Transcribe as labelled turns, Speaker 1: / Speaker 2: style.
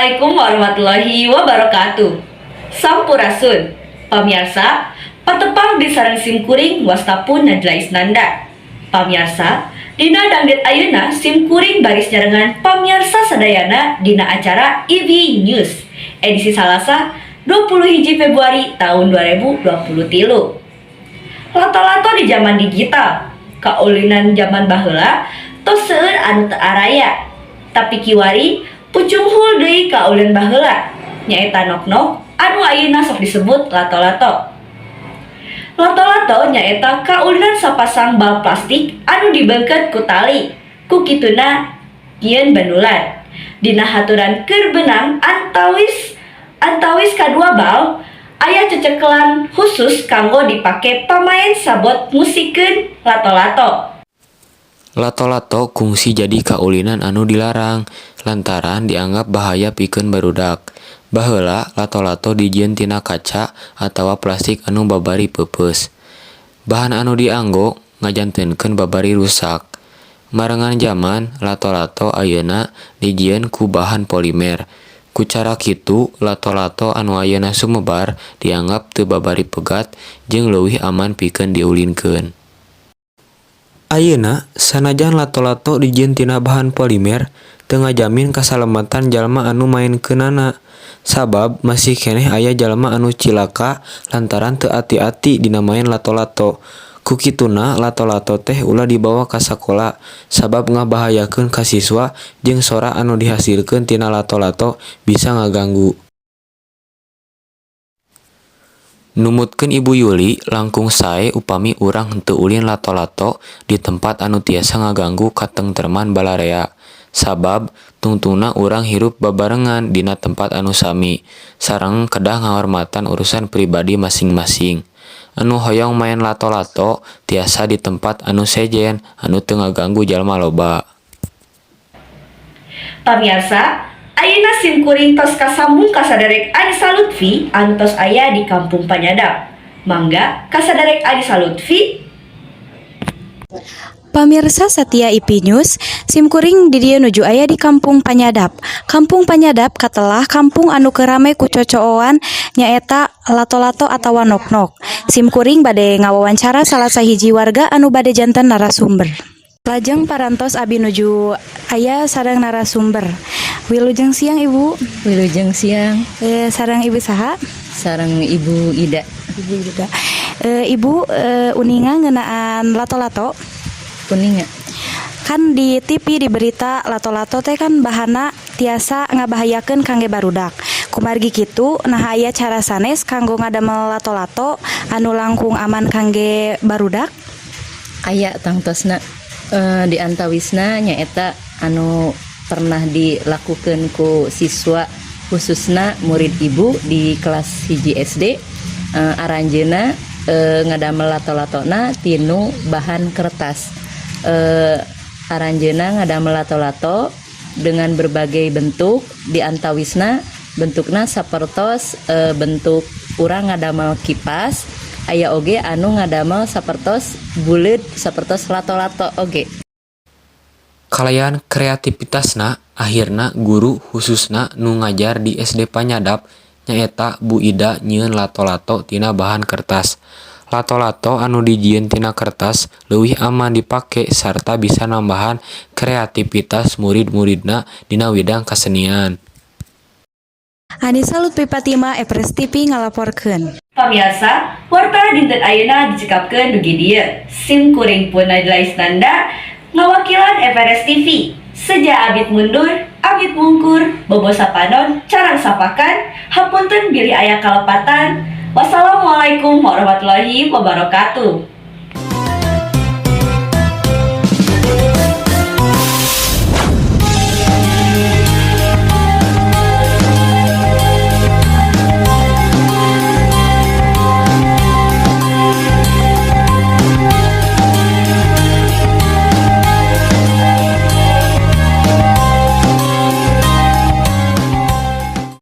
Speaker 1: Assalamualaikum warahmatullahi wabarakatuh. Sampurasun, pamirsa, patepang di sareng simkuring wastapun najla isnanda. Pamirsa, dina dangdut ayeuna simkuring baris jarengan pamirsa sadayana dina acara IB News edisi Salasa 21 Februari tahun 2023. Lato-lato di zaman digital, kaulinan zaman baheula tos seueur anu teu araya. Tapi kiwari pucung hul deui kaulinan baheula nyaeta nok-nok anu ayeuna sok disebut lato-lato. Lato-lato nyaeta kaulinan sapasang bal plastik anu dibeungkeut ku tali. Ku kituna nyieun bandulan. Dina haturan keur beunang antawis kadua bal aya cecekelan khusus kanggo dipake pamaen sabot musikeun lato-lato.
Speaker 2: Lato-lato kungsi jadi kaulinan anu dilarang lantaran dianggap bahaya pikeun barudak. Baheula lato-lato dijieun tina kaca atawa plastik anu babari peupeus. Bahan anu dianggo ngajantenkeun babari rusak. Marengan zaman lato-lato ayeuna dijieun ku bahan polimer. Ku cara kitu lato-lato anu ayeuna sumebar dianggap teu babari pegat jeung leuwih aman pikeun diulinkeun. Ayeuna sanajan lato-lato dijieun tina bahan polimer teu ngajamin kasalamatan jalma anu maenkeunana. Sabab masih keneh aya jalma anu cilaka lantaran teu ati-ati dina maen lato-lato. Ku kituna lato-lato teh ulah dibawa ka sakola sabab ngabahayakeun ka siswa jeung sora anu dihasilkeun tina lato-lato bisa ngaganggu. Numutkeun Ibu Yuli langkung sae upami urang henteu ulin lato-lato di tempat anu tiasa ngaganggu katengtreman balarea. Sabab tungtungna urang hirup babarengan dina tempat anu sami sareng kedah ngahormatan urusan pribadi masing-masing. Anu hoyong maen lato-lato tiasa di tempat anu sejen anu teu ngaganggu jalma loba.
Speaker 1: Pamirsa, ayeuna simkuring tos kasambung ka saderek Anisa Lutfi anu tos aya di Kampung Panyadap. Mangga ka saderek Anisa Lutfi.
Speaker 3: Pamirsa satia IP News, simkuring di dieu nuju aya di Kampung Panyadap. Kampung Panyadap katelah kampung anu kerame ku cocooan nyaeta lato-lato atawa nok-nok. Simkuring bade ngawawancara salah sahiji warga anu bade janten narasumber. Lajeng parantos abi nuju aya sareng narasumber. Wilujeng siang Ibu.
Speaker 4: Wilujeng siang.
Speaker 3: Sareng Ibu saha?
Speaker 4: Sareng Ibu Ida.
Speaker 3: Ibu Ida. Ibu uninga ngeunaan lato-lato.
Speaker 4: Kuninga.
Speaker 3: Kan di TV di berita lato-lato teh kan bahana tiasa ngabahayakeun kangge barudak. Kumargi kitu nah aya cara sanes kanggo ngadamel lato-lato anu langkung aman kangge barudak?
Speaker 4: Aya tangtosna di antawisna nyaeta anu pernah dilakukeun ku siswa khususna murid ibu di kelas 1 SD. Aranjeuna ngadamel lato-latona tinu bahan kertas. Aranjeuna ngadamel lato-lato dengan berbagai bentuk di antawisna bentukna sapertos bentuk urang ngadamel kipas aya oge anu ngadamel sapertos buleud sapertos lato-lato oge.
Speaker 2: Kalayan kreativitasna akhirna guru khususna nu ngajar di SD Panyadap nyaeta Bu Ida nyieun lato-lato tina bahan kertas. Lato-lato anu dijieun tina kertas leuwih aman dipake sarta bisa nambahan kreativitas murid-muridna dina widang kasenian.
Speaker 3: Anisa Lutfi Fatima, Epres TV ngalaporkeun.
Speaker 1: Pamirsa, warta dinten ayeuna dicekapkeun dugi dieu. Simkuring pun najla isnanda ngawakilan Epres TV. Seja abit mundur, abit mungkur, bobo sapanon, carang sapakan, hapunten bilih aya kalepatan. Wassalamualaikum warahmatullahi wabarakatuh.